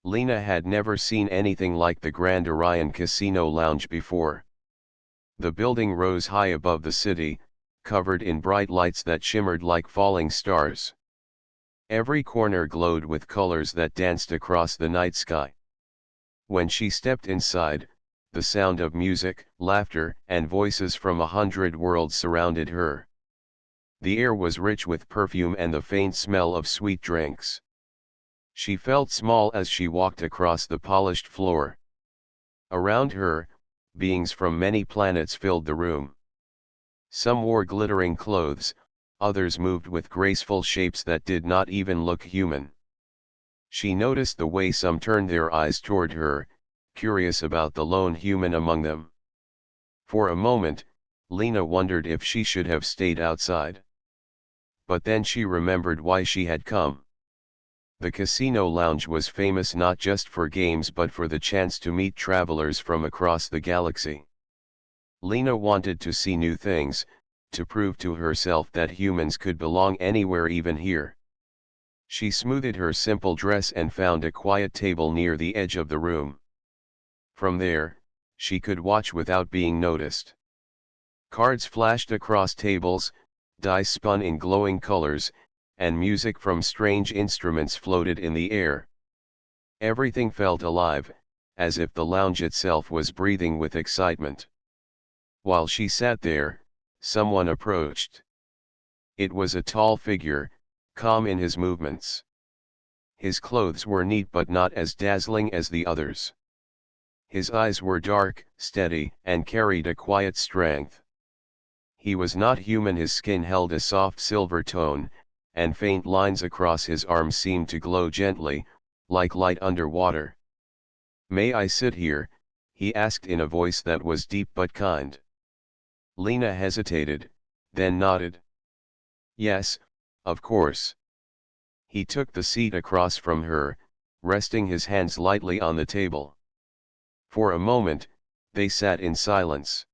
Lena had never seen anything like the Grand Orion Casino Lounge before. The building rose high above the city, covered in bright lights that shimmered like falling stars. Every corner glowed with colors that danced across the night sky. When she stepped inside, the sound of music, laughter, and voices from 100 worlds surrounded her. The air was rich with perfume and the faint smell of sweet drinks. She felt small as she walked across the polished floor. Around her, beings from many planets filled the room. Some wore glittering clothes, others moved with graceful shapes that did not even look human. She noticed the way some turned their eyes toward her, curious about the lone human among them. For a moment, Lena wondered if she should have stayed outside. But then she remembered why she had come. The casino lounge was famous not just for games but for the chance to meet travelers from across the galaxy. Lena wanted to see new things, to prove to herself that humans could belong anywhere, even here. She smoothed her simple dress and found a quiet table near the edge of the room. From there, she could watch without being noticed. Cards flashed across tables, dice spun in glowing colors, and music from strange instruments floated in the air. Everything felt alive, as if the lounge itself was breathing with excitement. While she sat there, someone approached. It was a tall figure, calm in his movements. His clothes were neat but not as dazzling as the others. His eyes were dark, steady, and carried a quiet strength. He was not human. His skin held a soft silver tone, and faint lines across his arms seemed to glow gently, like light under water. "May I sit here?" he asked in a voice that was deep but kind. Lena hesitated, then nodded. "Yes, of course." He took the seat across from her, resting his hands lightly on the table. For a moment, they sat in silence.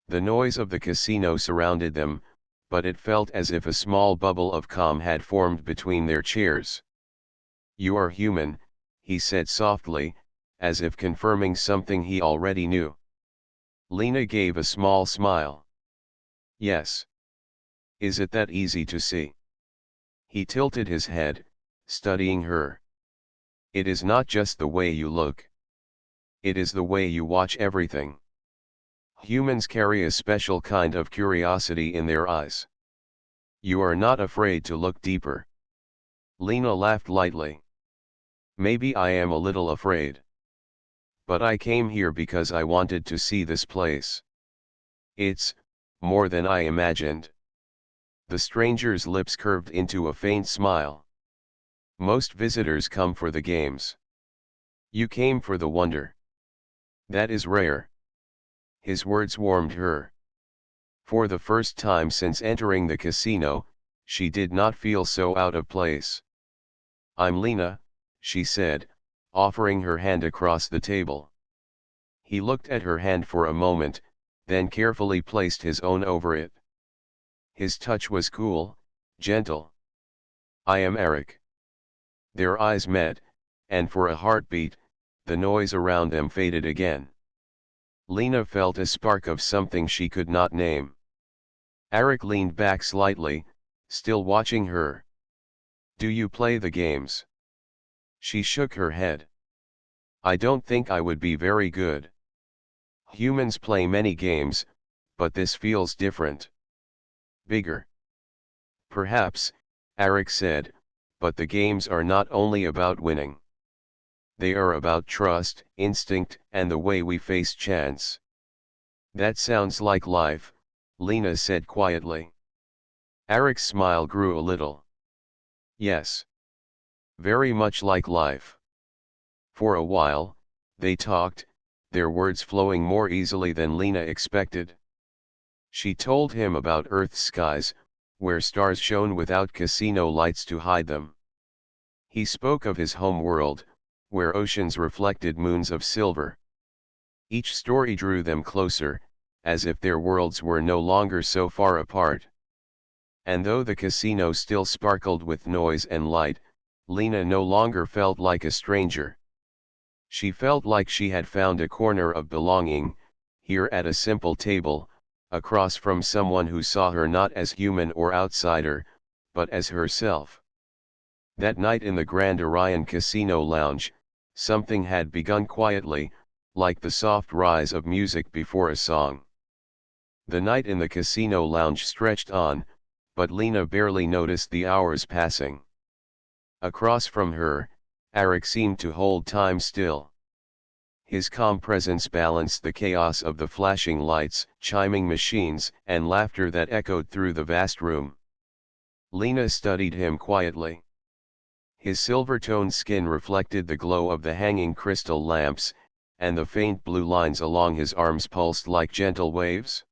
The noise of the casino surrounded them, but it felt as if a small bubble of calm had formed between their chairs. "You are human," he said softly, as if confirming something he already knew. Lena gave a small smile. "Yes. Is it that easy to see?" He tilted his head, studying her. "It is not just the way you look. It is the way you watch everything. Humans carry a special kind of curiosity in their eyes. You are not afraid to look deeper." Lena laughed lightly. "Maybe I am a little afraid. But I came here because I wanted to see this place. It's more than I imagined." The stranger's lips curved into a faint smile. "Most visitors come for the games. You came for the wonder. That is rare." His words warmed her. For the first time since entering the casino, she did not feel so out of place. "I'm Lena," she said, offering her hand across the table. He looked at her hand for a moment, then carefully placed his own over it. His touch was cool, gentle. "I am Eric." Their eyes met, and for a heartbeat, the noise around them faded again. Lena felt a spark of something she could not name. Eric leaned back slightly, still watching her. "Do you play the games?" She shook her head. "I don't think I would be very good. Humans play many games, but this feels different. Bigger." "Perhaps," Eric said, "but the games are not only about winning. They are about trust, instinct, and the way we face chance." "That sounds like life," Lena said quietly. Eric's smile grew a little. "Yes. Very much like life." For a while, they talked, their words flowing more easily than Lena expected. She told him about Earth's skies, where stars shone without casino lights to hide them. He spoke of his home world, where oceans reflected moons of silver. Each story drew them closer, as if their worlds were no longer so far apart. And though the casino still sparkled with noise and light, Lena no longer felt like a stranger. She felt like she had found a corner of belonging, here at a simple table, across from someone who saw her not as human or outsider, but as herself. That night in the Grand Orion Casino Lounge, something had begun quietly, like the soft rise of music before a song. The night in the casino lounge stretched on, but Lena barely noticed the hours passing. Across from her, Arik seemed to hold time still. His calm presence balanced the chaos of the flashing lights, chiming machines, and laughter that echoed through the vast room. Lena studied him quietly. His silver-toned skin reflected the glow of the hanging crystal lamps, and the faint blue lines along his arms pulsed like gentle waves.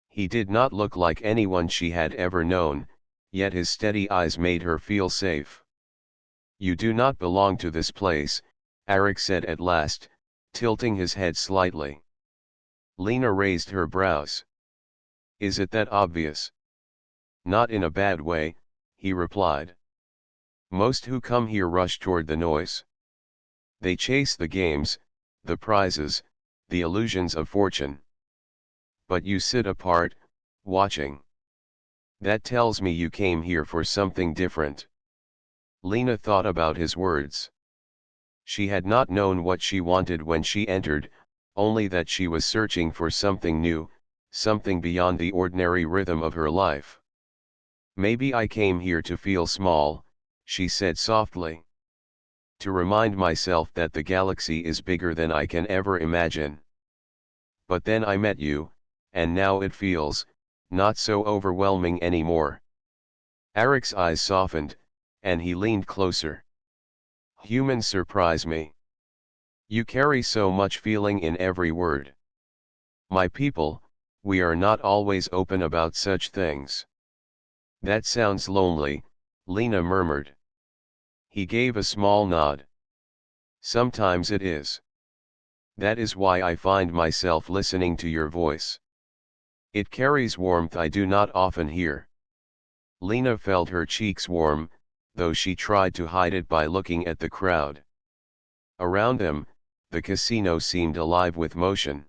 He did not look like anyone she had ever known, yet his steady eyes made her feel safe. "You do not belong to this place," Arik said at last, tilting his head slightly. Lena raised her brows. "Is it that obvious?" "Not in a bad way," he replied. "Most who come here rush toward the noise. They chase the games, the prizes, the illusions of fortune. But you sit apart, watching. That tells me you came here for something different." Lena thought about his words. She had not known what she wanted when she entered, only that she was searching for something new, something beyond the ordinary rhythm of her life. "Maybe I came here to feel small," she said softly. "To remind myself that the galaxy is bigger than I can ever imagine. But then I met you, and now it feels, not so overwhelming anymore." Arik's eyes softened, and he leaned closer. "Humans surprise me. You carry so much feeling in every word. My people, we are not always open about such things." "That sounds lonely," Lena murmured. He gave a small nod. "Sometimes it is. That is why I find myself listening to your voice. It carries warmth I do not often hear." Lena felt her cheeks warm, though she tried to hide it by looking at the crowd. Around them, the casino seemed alive with motion.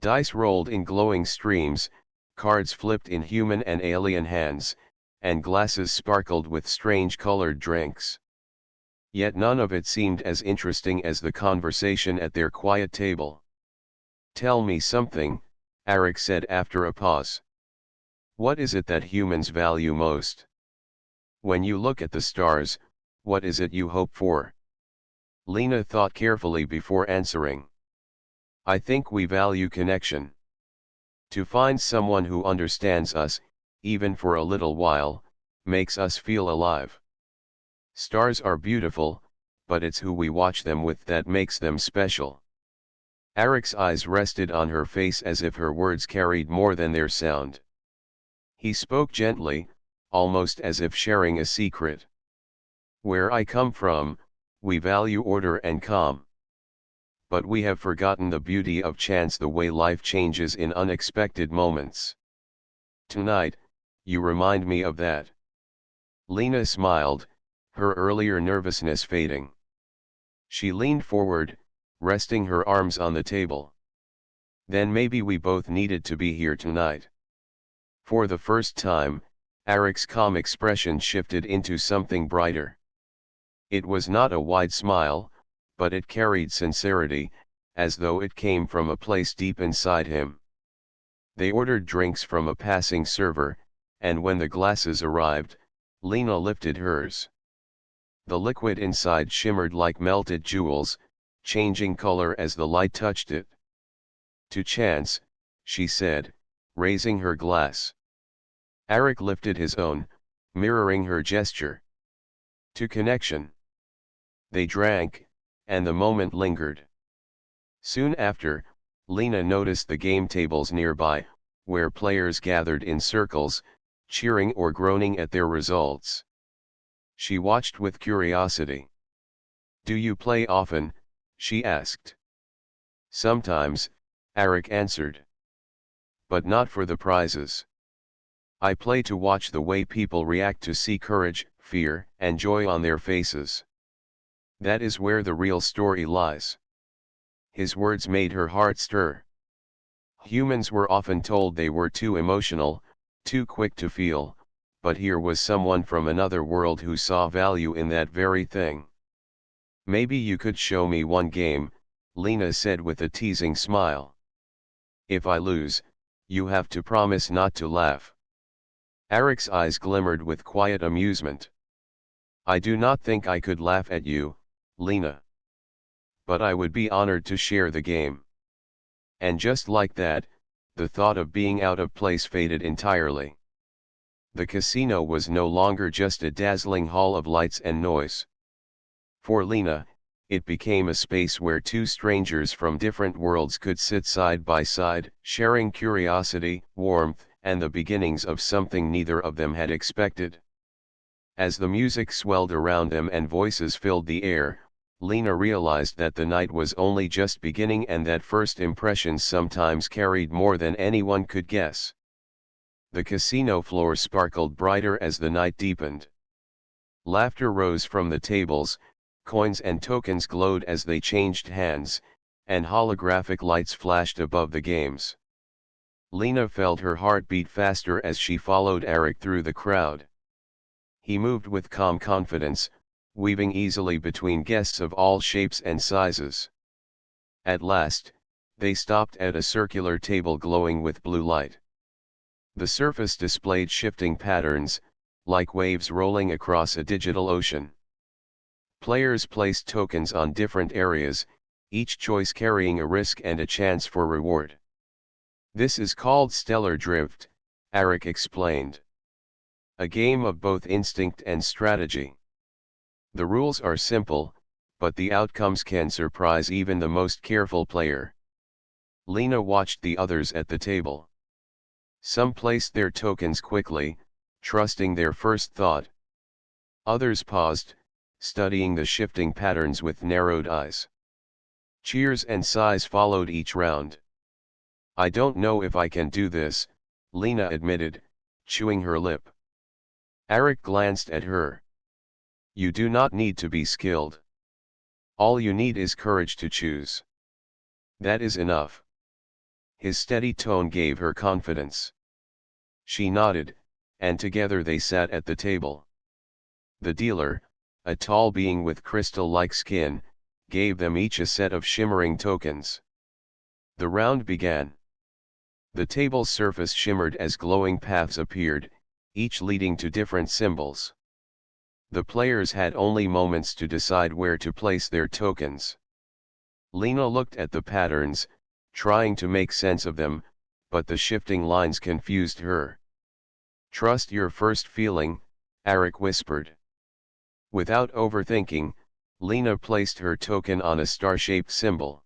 Dice rolled in glowing streams, cards flipped in human and alien hands, and glasses sparkled with strange colored drinks. Yet none of it seemed as interesting as the conversation at their quiet table. "Tell me something," Arik said after a pause. "What is it that humans value most? When you look at the stars, what is it you hope for?" Lena thought carefully before answering. "I think we value connection. To find someone who understands us, even for a little while, makes us feel alive. Stars are beautiful, but it's who we watch them with that makes them special." Arik's eyes rested on her face as if her words carried more than their sound. He spoke gently, almost as if sharing a secret. "Where I come from, we value order and calm. But we have forgotten the beauty of chance, the way life changes in unexpected moments. Tonight, you remind me of that." Lena smiled, her earlier nervousness fading. She leaned forward, resting her arms on the table. "Then maybe we both needed to be here tonight." For the first time, Arik's calm expression shifted into something brighter. It was not a wide smile, but it carried sincerity, as though it came from a place deep inside him. They ordered drinks from a passing server, and when the glasses arrived, Lena lifted hers. The liquid inside shimmered like melted jewels, changing color as the light touched it. "To chance," she said, raising her glass. Arik lifted his own, mirroring her gesture. "To connection." They drank, and the moment lingered. Soon after, Lena noticed the game tables nearby, where players gathered in circles, cheering or groaning at their results. She watched with curiosity. "Do you play often?" she asked. "Sometimes," Arik answered. "But not for the prizes. I play to watch the way people react, to see courage, fear, and joy on their faces." That is where the real story lies. His words made her heart stir. Humans were often told they were too emotional, too quick to feel, but here was someone from another world who saw value in that very thing. Maybe you could show me one game, Lena said with a teasing smile. If I lose, you have to promise not to laugh. Eric's eyes glimmered with quiet amusement. I do not think I could laugh at you, Lena. But I would be honored to share the game. And just like that, the thought of being out of place faded entirely. The casino was no longer just a dazzling hall of lights and noise. For Lena, it became a space where two strangers from different worlds could sit side by side, sharing curiosity, warmth, and the beginnings of something neither of them had expected. As the music swelled around them and voices filled the air, Lena realized that the night was only just beginning and that first impressions sometimes carried more than anyone could guess. The casino floor sparkled brighter as the night deepened. Laughter rose from the tables, coins and tokens glowed as they changed hands, and holographic lights flashed above the games. Lena felt her heart beat faster as she followed Eric through the crowd. He moved with calm confidence, weaving easily between guests of all shapes and sizes. At last, they stopped at a circular table glowing with blue light. The surface displayed shifting patterns, like waves rolling across a digital ocean. Players placed tokens on different areas, each choice carrying a risk and a chance for reward. This is called stellar drift, Eric explained. A game of both instinct and strategy. The rules are simple, but the outcomes can surprise even the most careful player. Lena watched the others at the table. Some placed their tokens quickly, trusting their first thought. Others paused, studying the shifting patterns with narrowed eyes. Cheers and sighs followed each round. I don't know if I can do this, Lena admitted, chewing her lip. Eric glanced at her. You do not need to be skilled. All you need is courage to choose. That is enough. His steady tone gave her confidence. She nodded, and together they sat at the table. The dealer, a tall being with crystal-like skin, gave them each a set of shimmering tokens. The round began. The table's surface shimmered as glowing paths appeared, each leading to different symbols. The players had only moments to decide where to place their tokens. Lena looked at the patterns, trying to make sense of them, but the shifting lines confused her. Trust your first feeling, Eric whispered. Without overthinking, Lena placed her token on a star-shaped symbol.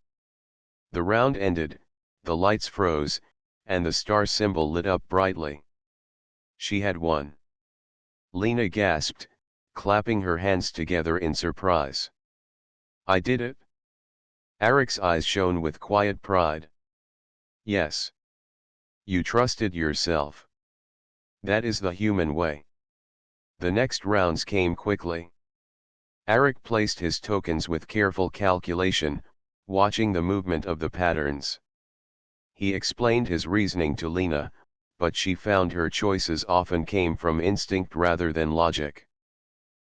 The round ended, the lights froze, and the star symbol lit up brightly. She had won. Lena gasped, clapping her hands together in surprise. I did it. Eric's eyes shone with quiet pride. Yes. You trusted yourself. That is the human way. The next rounds came quickly. Eric placed his tokens with careful calculation, watching the movement of the patterns. He explained his reasoning to Lena, but she found her choices often came from instinct rather than logic.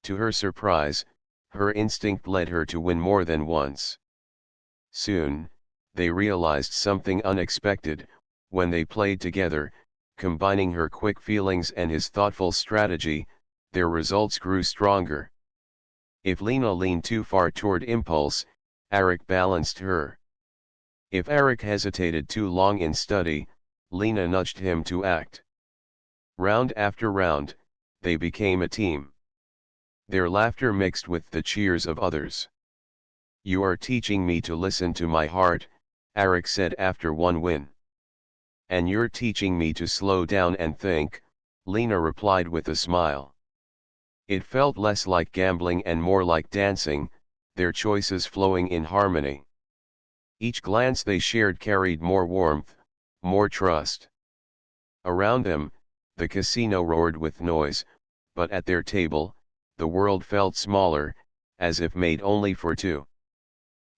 To her surprise, her instinct led her to win more than once. Soon, they realized something unexpected. When they played together, combining her quick feelings and his thoughtful strategy, their results grew stronger. If Lena leaned too far toward impulse, Eric balanced her. If Eric hesitated too long in study, Lena nudged him to act. Round after round, they became a team. Their laughter mixed with the cheers of others. You are teaching me to listen to my heart, Eric said after one win. And you're teaching me to slow down and think, Lena replied with a smile. It felt less like gambling and more like dancing, their choices flowing in harmony. Each glance they shared carried more warmth, more trust. Around them, the casino roared with noise, but at their table, the world felt smaller, as if made only for two.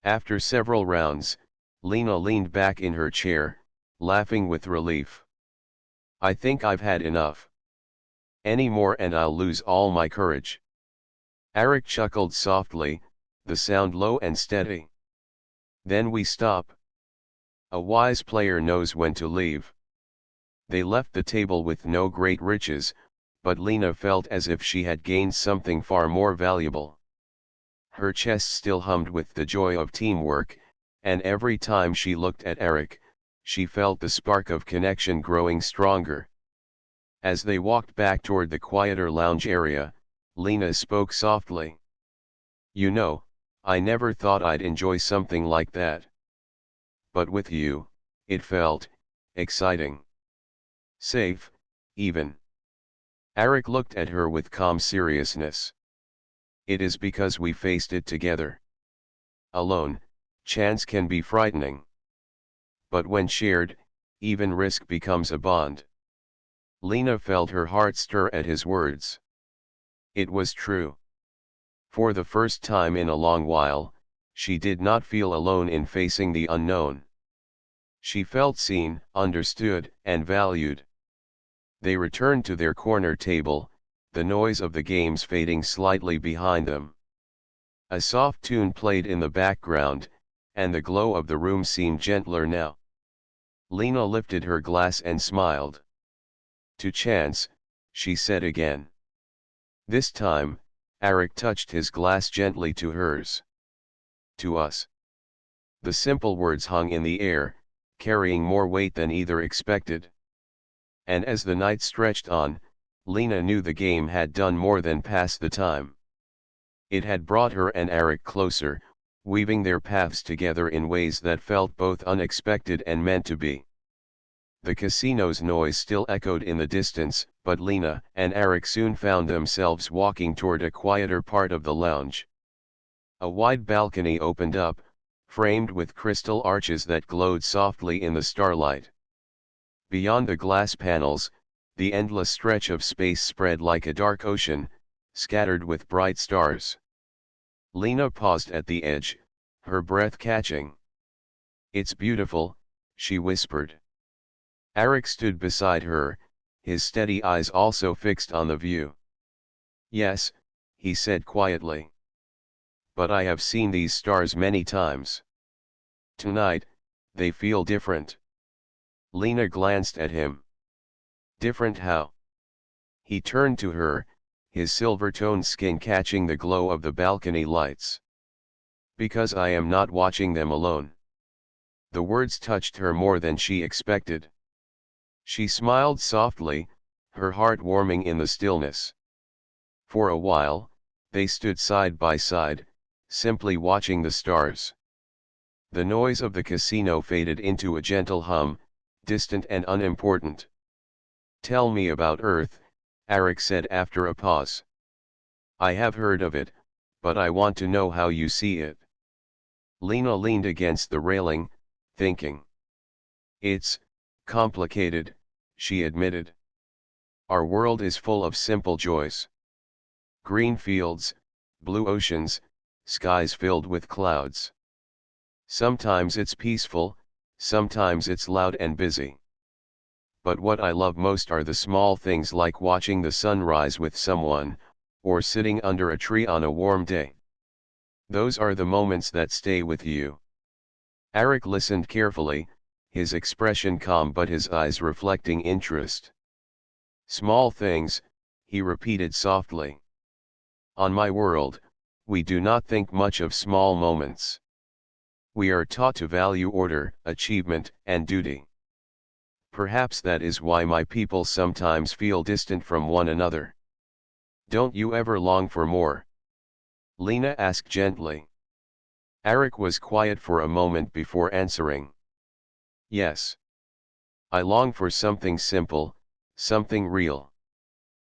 After several rounds, Lena leaned back in her chair, laughing with relief. I think I've had enough. Any more and I'll lose all my courage. Arik chuckled softly, the sound low and steady. Then we stop. A wise player knows when to leave. They left the table with no great riches, but Lena felt as if she had gained something far more valuable. Her chest still hummed with the joy of teamwork, and every time she looked at Arik, she felt the spark of connection growing stronger. As they walked back toward the quieter lounge area, Lena spoke softly. You know, I never thought I'd enjoy something like that. But with you, it felt exciting. Safe, even. Arik looked at her with calm seriousness. It is because we faced it together. Alone, chance can be frightening. But when shared, even risk becomes a bond. Lena felt her heart stir at his words. It was true. For the first time in a long while, she did not feel alone in facing the unknown. She felt seen, understood, and valued. They returned to their corner table, the noise of the games fading slightly behind them. A soft tune played in the background, and the glow of the room seemed gentler now. Lena lifted her glass and smiled. To chance, she said again. This time, Arik touched his glass gently to hers. To us. The simple words hung in the air, carrying more weight than either expected. And as the night stretched on, Lena knew the game had done more than pass the time. It had brought her and Arik closer, weaving their paths together in ways that felt both unexpected and meant to be. The casino's noise still echoed in the distance, but Lena and Arik soon found themselves walking toward a quieter part of the lounge. A wide balcony opened up, framed with crystal arches that glowed softly in the starlight. Beyond the glass panels, the endless stretch of space spread like a dark ocean, scattered with bright stars. Lena paused at the edge, her breath catching. It's beautiful, she whispered. Arik stood beside her, his steady eyes also fixed on the view. Yes, he said quietly. But I have seen these stars many times. Tonight, they feel different. Lena glanced at him. Different how? He turned to her, his silver-toned skin catching the glow of the balcony lights. Because I am not watching them alone. The words touched her more than she expected. She smiled softly, her heart warming in the stillness. For a while, they stood side by side, simply watching the stars. The noise of the casino faded into a gentle hum, distant and unimportant. Tell me about Earth, Arik said after a pause. I have heard of it, but I want to know how you see it. Lena leaned against the railing, thinking. It's complicated, she admitted. Our world is full of simple joys. Green fields, blue oceans, skies filled with clouds. Sometimes it's peaceful, sometimes it's loud and busy. But what I love most are the small things like watching the sun rise with someone, or sitting under a tree on a warm day. Those are the moments that stay with you. Arik listened carefully, his expression calm but his eyes reflecting interest. Small things, he repeated softly. On my world, we do not think much of small moments. We are taught to value order, achievement, and duty. Perhaps that is why my people sometimes feel distant from one another. Don't you ever long for more? Lena asked gently. Arik was quiet for a moment before answering. Yes. I long for something simple, something real.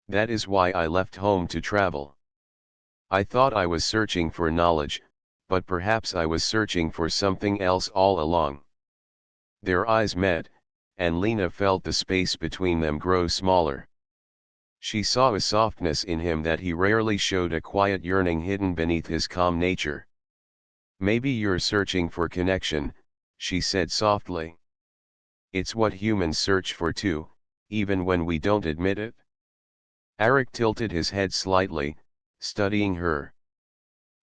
That is why I left home to travel. I thought I was searching for knowledge, but perhaps I was searching for something else all along. Their eyes met, and Lena felt the space between them grow smaller. She saw a softness in him that he rarely showed, a quiet yearning hidden beneath his calm nature. "Maybe you're searching for connection," she said softly. "It's what humans search for too, even when we don't admit it." Arik tilted his head slightly, studying her.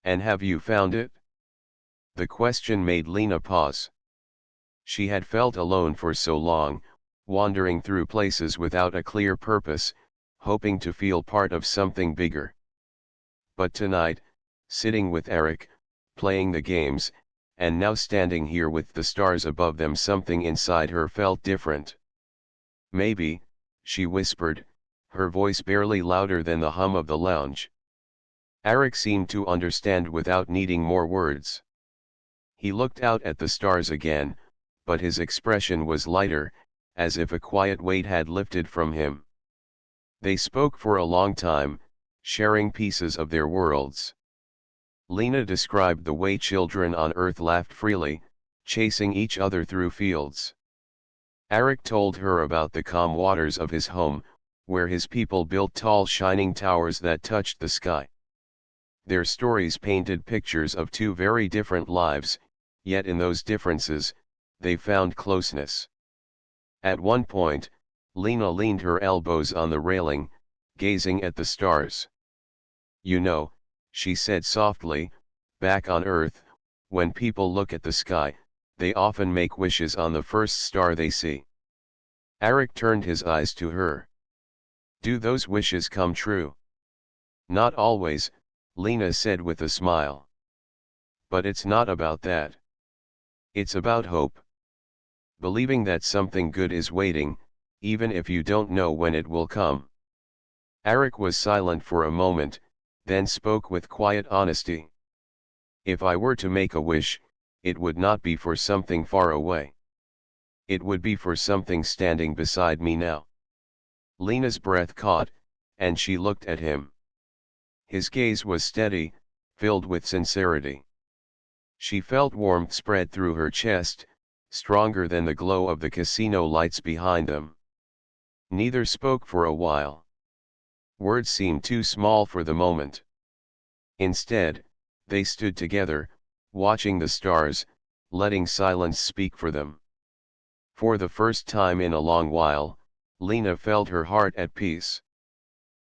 "And have you found it?" The question made Lena pause. She had felt alone for so long, wandering through places without a clear purpose, hoping to feel part of something bigger. But tonight, sitting with Arik, playing the games, and now standing here with the stars above them, something inside her felt different. "Maybe," she whispered, her voice barely louder than the hum of the lounge. Arik seemed to understand without needing more words. He looked out at the stars again, but his expression was lighter, as if a quiet weight had lifted from him. They spoke for a long time, sharing pieces of their worlds. Lena described the way children on Earth laughed freely, chasing each other through fields. Arik told her about the calm waters of his home, where his people built tall shining towers that touched the sky. Their stories painted pictures of two very different lives, yet in those differences, they found closeness. At one point, Lena leaned her elbows on the railing, gazing at the stars. "You know," she said softly, "back on Earth, when people look at the sky, they often make wishes on the first star they see." Arik turned his eyes to her. "Do those wishes come true?" "Not always," Lena said with a smile. "But it's not about that. It's about hope. Believing that something good is waiting, even if you don't know when it will come." Arik was silent for a moment, then spoke with quiet honesty. "If I were to make a wish, it would not be for something far away. It would be for something standing beside me now." Lena's breath caught, and she looked at him. His gaze was steady, filled with sincerity. She felt warmth spread through her chest, stronger than the glow of the casino lights behind them. Neither spoke for a while. Words seemed too small for the moment. Instead, they stood together, watching the stars, letting silence speak for them. For the first time in a long while, Lena felt her heart at peace.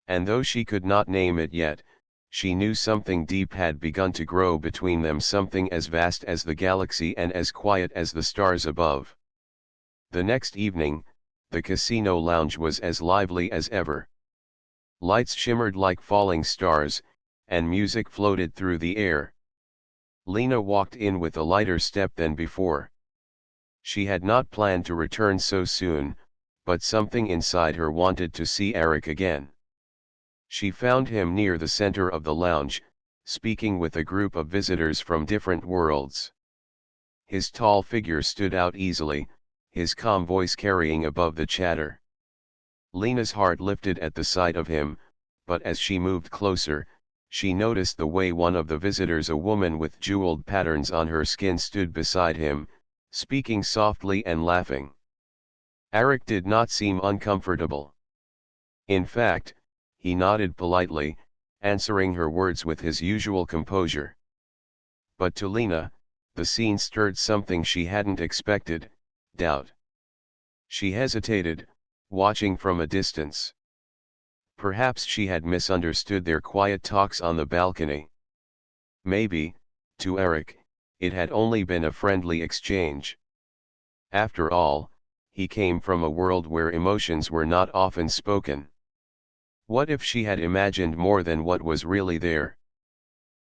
And though she could not name it yet, she knew something deep had begun to grow between them, something as vast as the galaxy and as quiet as the stars above. The next evening, the casino lounge was as lively as ever. Lights shimmered like falling stars, and music floated through the air. Lena walked in with a lighter step than before. She had not planned to return so soon, but something inside her wanted to see Arik again. She found him near the center of the lounge, speaking with a group of visitors from different worlds. His tall figure stood out easily, his calm voice carrying above the chatter. Lena's heart lifted at the sight of him, but as she moved closer, she noticed the way one of the visitors, a woman with jeweled patterns on her skin, stood beside him, speaking softly and laughing. Arik did not seem uncomfortable. In fact, he nodded politely, answering her words with his usual composure. But to Lena, the scene stirred something she hadn't expected: doubt. She hesitated, watching from a distance. Perhaps she had misunderstood their quiet talks on the balcony. Maybe, to Arik, it had only been a friendly exchange. After all, he came from a world where emotions were not often spoken. What if she had imagined more than what was really there?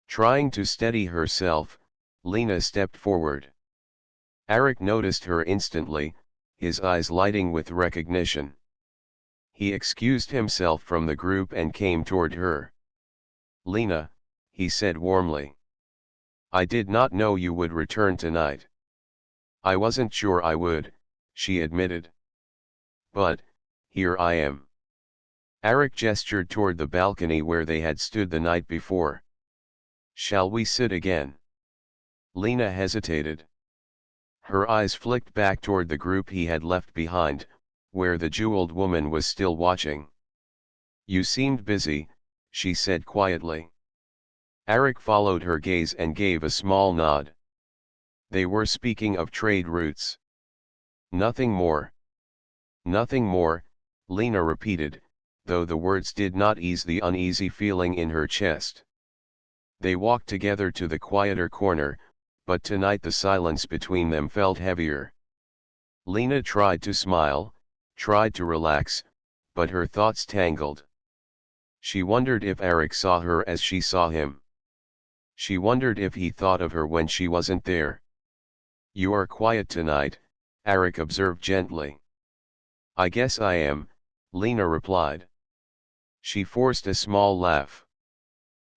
Trying to steady herself, Lena stepped forward. Arik noticed her instantly, his eyes lighting with recognition. He excused himself from the group and came toward her. "Lena," he said warmly. "I did not know you would return tonight." "I wasn't sure I would," she admitted. "But, here I am." Arik gestured toward the balcony where they had stood the night before. "Shall we sit again?" Lena hesitated. Her eyes flicked back toward the group he had left behind, where the jeweled woman was still watching. You seemed busy, she said quietly. Eric followed her gaze and gave a small nod. They were speaking of trade routes. Nothing more. Nothing more, Lena repeated, though the words did not ease the uneasy feeling in her chest. They walked together to the quieter corner, but tonight the silence between them felt heavier. Lena tried to smile, tried to relax, but her thoughts tangled. She wondered if Eric saw her as she saw him. She wondered if he thought of her when she wasn't there. You are quiet tonight, Eric observed gently. I guess I am, Lena replied. She forced a small laugh.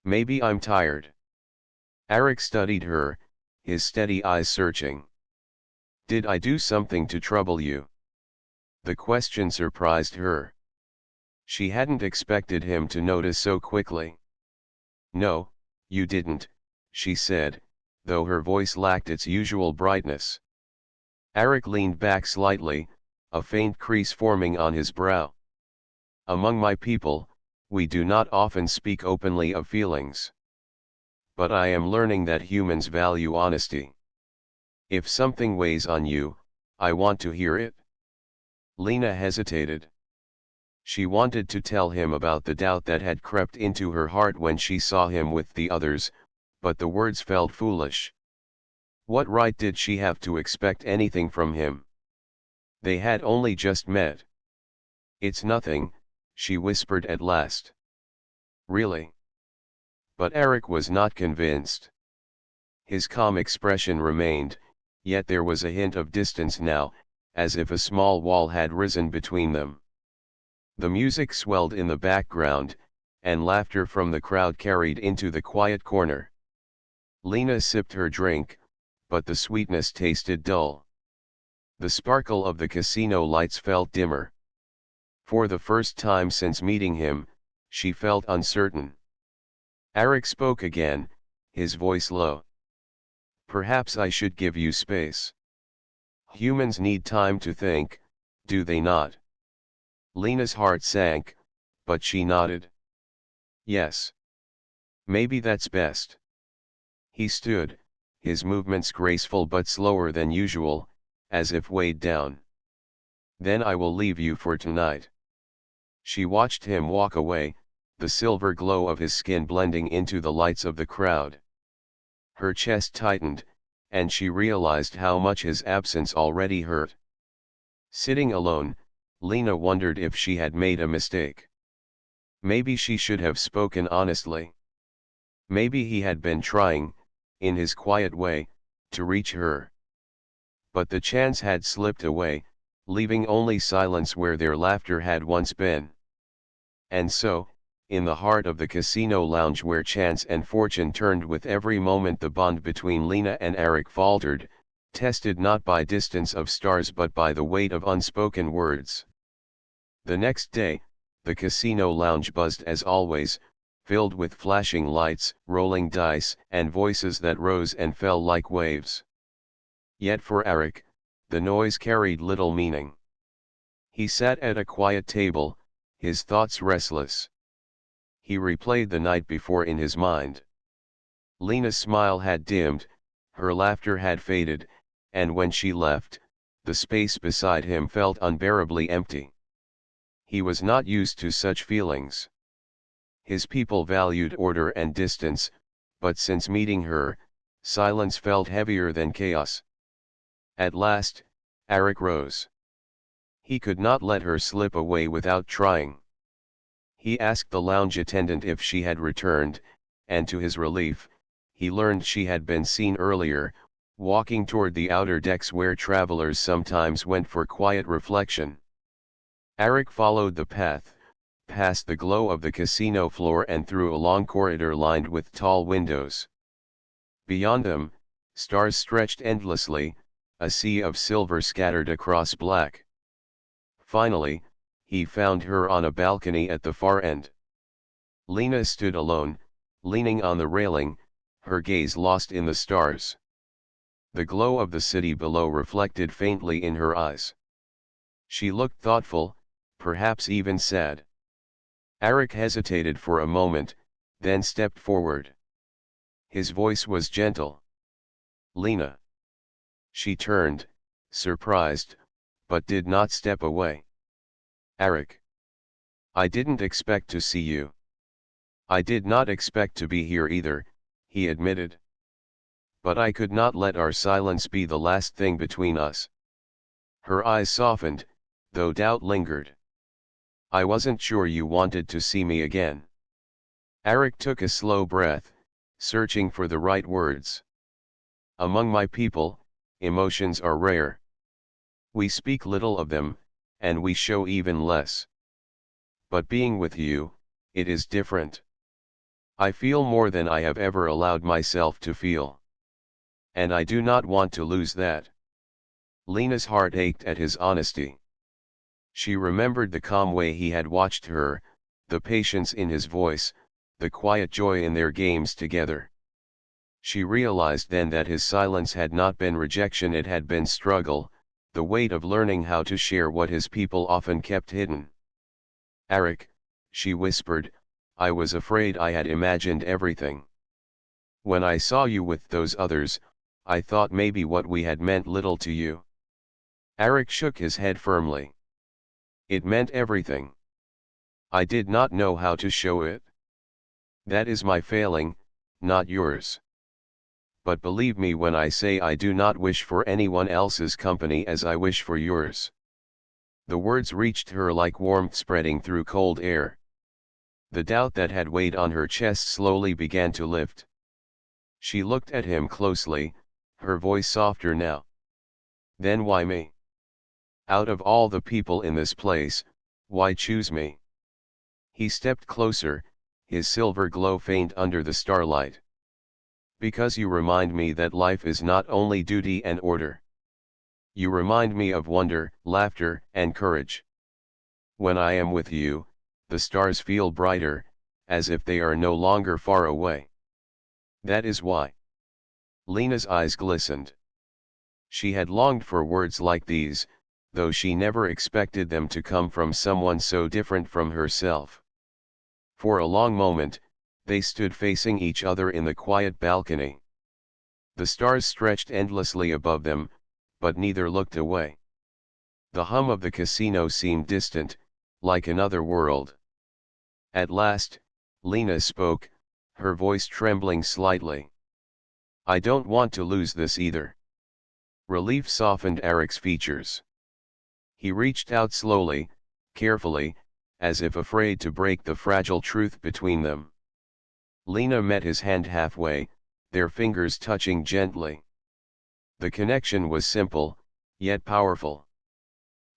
Maybe I'm tired. Eric studied her, his steady eyes searching. Did I do something to trouble you? The question surprised her. She hadn't expected him to notice so quickly. No, you didn't, she said, though her voice lacked its usual brightness. Eric leaned back slightly, a faint crease forming on his brow. Among my people, we do not often speak openly of feelings. But I am learning that humans value honesty. If something weighs on you, I want to hear it. Lena hesitated. She wanted to tell him about the doubt that had crept into her heart when she saw him with the others, but the words felt foolish. What right did she have to expect anything from him? They had only just met. It's nothing, she whispered at last. Really? But Eric was not convinced. His calm expression remained, yet there was a hint of distance now, as if a small wall had risen between them. The music swelled in the background, and laughter from the crowd carried into the quiet corner. Lena sipped her drink, but the sweetness tasted dull. The sparkle of the casino lights felt dimmer. For the first time since meeting him, she felt uncertain. Eric spoke again, his voice low. Perhaps I should give you space. Humans need time to think, do they not? Lena's heart sank, but she nodded. Yes. Maybe that's best. He stood, his movements graceful but slower than usual, as if weighed down. Then I will leave you for tonight. She watched him walk away, the silver glow of his skin blending into the lights of the crowd. Her chest tightened, and she realized how much his absence already hurt. Sitting alone, Lena wondered if she had made a mistake. Maybe she should have spoken honestly. Maybe he had been trying, in his quiet way, to reach her. But the chance had slipped away, leaving only silence where their laughter had once been. And so, in the heart of the casino lounge where chance and fortune turned with every moment, the bond between Lena and Eric faltered, tested not by distance of stars but by the weight of unspoken words. The next day, the casino lounge buzzed as always, filled with flashing lights, rolling dice, and voices that rose and fell like waves. Yet for Eric, the noise carried little meaning. He sat at a quiet table, his thoughts restless. He replayed the night before in his mind. Lena's smile had dimmed, her laughter had faded, and when she left, the space beside him felt unbearably empty. He was not used to such feelings. His people valued order and distance, but since meeting her, silence felt heavier than chaos. At last, Eric rose. He could not let her slip away without trying. He asked the lounge attendant if she had returned, and to his relief, he learned she had been seen earlier, walking toward the outer decks where travelers sometimes went for quiet reflection. Eric followed the path, past the glow of the casino floor and through a long corridor lined with tall windows. Beyond them, stars stretched endlessly, a sea of silver scattered across black. Finally, he found her on a balcony at the far end. Lena stood alone, leaning on the railing, her gaze lost in the stars. The glow of the city below reflected faintly in her eyes. She looked thoughtful, perhaps even sad. Arik hesitated for a moment, then stepped forward. His voice was gentle. Lena. She turned, surprised, but did not step away. Arik. I didn't expect to see you. I did not expect to be here either, he admitted. But I could not let our silence be the last thing between us. Her eyes softened, though doubt lingered. I wasn't sure you wanted to see me again. Arik took a slow breath, searching for the right words. Among my people, emotions are rare. We speak little of them, and we show even less. But being with you, it is different. I feel more than I have ever allowed myself to feel. And I do not want to lose that. Lena's heart ached at his honesty. She remembered the calm way he had watched her, the patience in his voice, the quiet joy in their games together. She realized then that his silence had not been rejection, it had been struggle, the weight of learning how to share what his people often kept hidden. Arik, she whispered, I was afraid I had imagined everything. When I saw you with those others, I thought maybe what we had meant little to you. Arik shook his head firmly. It meant everything. I did not know how to show it. That is my failing, not yours. But believe me when I say I do not wish for anyone else's company as I wish for yours. The words reached her like warmth spreading through cold air. The doubt that had weighed on her chest slowly began to lift. She looked at him closely, her voice softer now. Then why me? Out of all the people in this place, why choose me? He stepped closer, his silver glow faint under the starlight. Because you remind me that life is not only duty and order. You remind me of wonder, laughter, and courage. When I am with you, the stars feel brighter, as if they are no longer far away. That is why. Lena's eyes glistened. She had longed for words like these, though she never expected them to come from someone so different from herself. For a long moment, they stood facing each other in the quiet balcony. The stars stretched endlessly above them, but neither looked away. The hum of the casino seemed distant, like another world. At last, Lena spoke, her voice trembling slightly. I don't want to lose this either. Relief softened Arik's features. He reached out slowly, carefully, as if afraid to break the fragile truth between them. Lena met his hand halfway, their fingers touching gently. The connection was simple, yet powerful.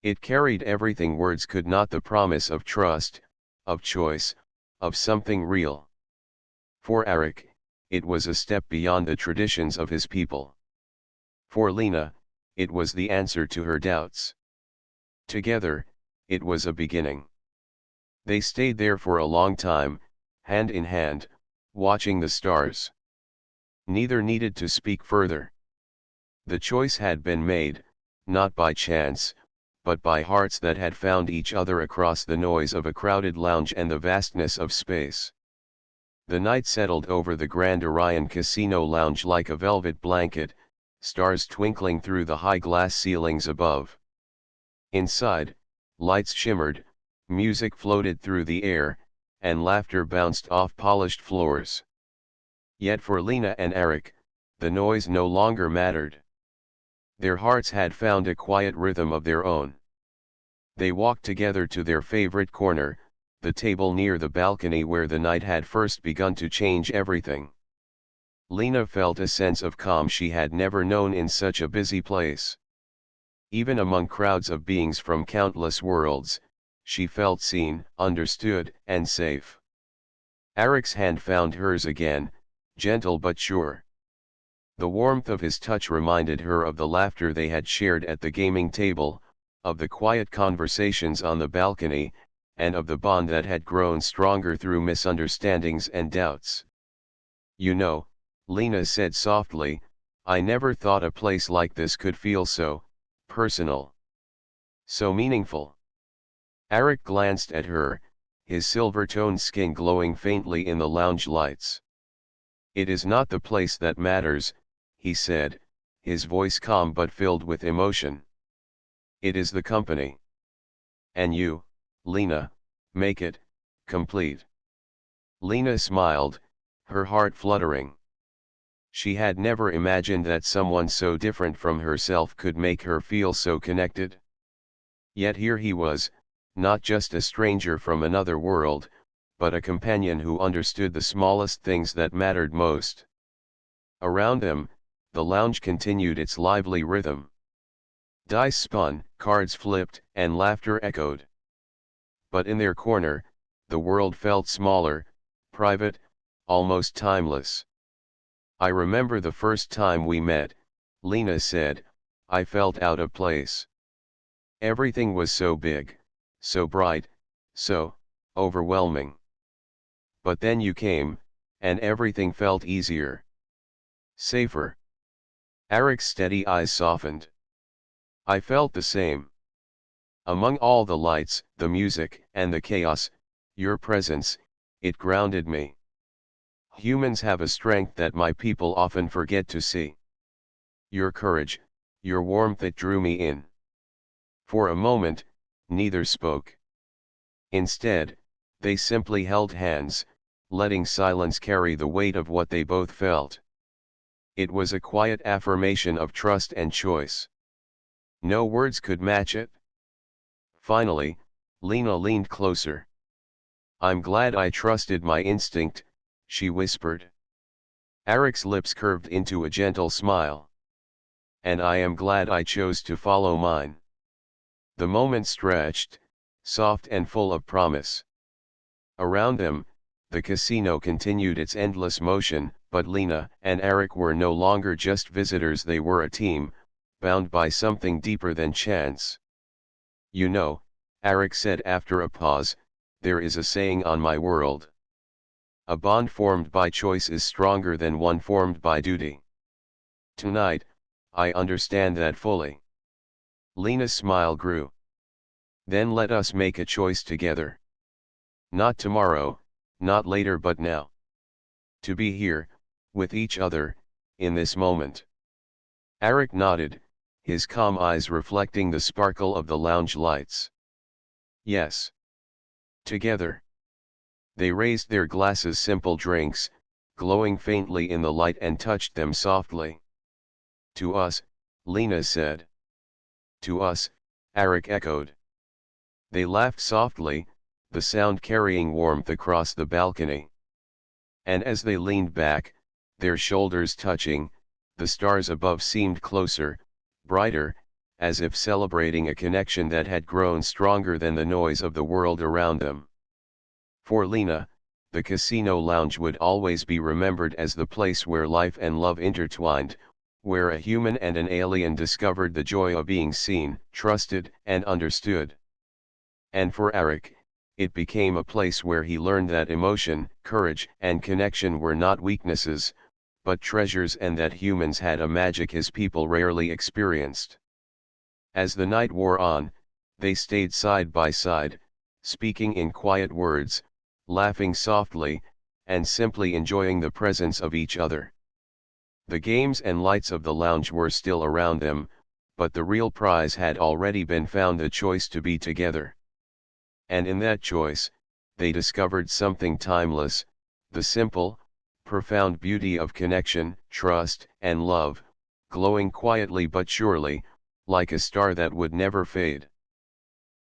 It carried everything words could not: the promise of trust, of choice, of something real. For Arik, it was a step beyond the traditions of his people. For Lena, it was the answer to her doubts. Together, it was a beginning. They stayed there for a long time, hand in hand, watching the stars. Neither needed to speak further. The choice had been made, not by chance, but by hearts that had found each other across the noise of a crowded lounge and the vastness of space. The night settled over the Grand Orion Casino lounge like a velvet blanket, stars twinkling through the high glass ceilings above. Inside, lights shimmered, music floated through the air, and laughter bounced off polished floors. Yet for Lena and Arik, the noise no longer mattered. Their hearts had found a quiet rhythm of their own. They walked together to their favorite corner, the table near the balcony where the night had first begun to change everything. Lena felt a sense of calm she had never known in such a busy place. Even among crowds of beings from countless worlds, she felt seen, understood, and safe. Arik's hand found hers again, gentle but sure. The warmth of his touch reminded her of the laughter they had shared at the gaming table, of the quiet conversations on the balcony, and of the bond that had grown stronger through misunderstandings and doubts. You know, Lena said softly, I never thought a place like this could feel so personal. So meaningful. Arik glanced at her, his silver-toned skin glowing faintly in the lounge lights. "It is not the place that matters," he said, his voice calm but filled with emotion. "It is the company. And you, Lena, make it complete." Lena smiled, her heart fluttering. She had never imagined that someone so different from herself could make her feel so connected. Yet here he was, not just a stranger from another world, but a companion who understood the smallest things that mattered most. Around them, the lounge continued its lively rhythm. Dice spun, cards flipped, and laughter echoed. But in their corner, the world felt smaller, private, almost timeless. "I remember the first time we met," Lena said. "I felt out of place. Everything was so big, so bright, so overwhelming. But then you came, and everything felt easier. Safer." Eric's steady eyes softened. "I felt the same. Among all the lights, the music, and the chaos, your presence, it grounded me. Humans have a strength that my people often forget to see. Your courage, your warmth, it drew me in." For a moment, neither spoke. Instead, they simply held hands, letting silence carry the weight of what they both felt. It was a quiet affirmation of trust and choice. No words could match it. Finally, Lena leaned closer. "I'm glad I trusted my instinct," she whispered. Eric's lips curved into a gentle smile. "And I am glad I chose to follow mine." The moment stretched, soft and full of promise. Around them, the casino continued its endless motion, but Lena and Eric were no longer just visitors, they were a team, bound by something deeper than chance. "You know," Eric said after a pause, "there is a saying on my world. A bond formed by choice is stronger than one formed by duty. Tonight, I understand that fully." Lena's smile grew. "Then let us make a choice together. Not tomorrow, not later, but now. To be here, with each other, in this moment." Eric nodded, his calm eyes reflecting the sparkle of the lounge lights. "Yes. Together." They raised their glasses, simple drinks, glowing faintly in the light, and touched them softly. "To us," Lena said. "To us," Eric echoed. They laughed softly, the sound carrying warmth across the balcony. And as they leaned back, their shoulders touching, the stars above seemed closer, brighter, as if celebrating a connection that had grown stronger than the noise of the world around them. For Lena, the casino lounge would always be remembered as the place where life and love intertwined, where a human and an alien discovered the joy of being seen, trusted, and understood. And for Eric, it became a place where he learned that emotion, courage, and connection were not weaknesses, but treasures, and that humans had a magic his people rarely experienced. As the night wore on, they stayed side by side, speaking in quiet words, laughing softly, and simply enjoying the presence of each other. The games and lights of the lounge were still around them, but the real prize had already been found: the choice to be together. And in that choice, they discovered something timeless: the simple, profound beauty of connection, trust, and love, glowing quietly but surely, like a star that would never fade.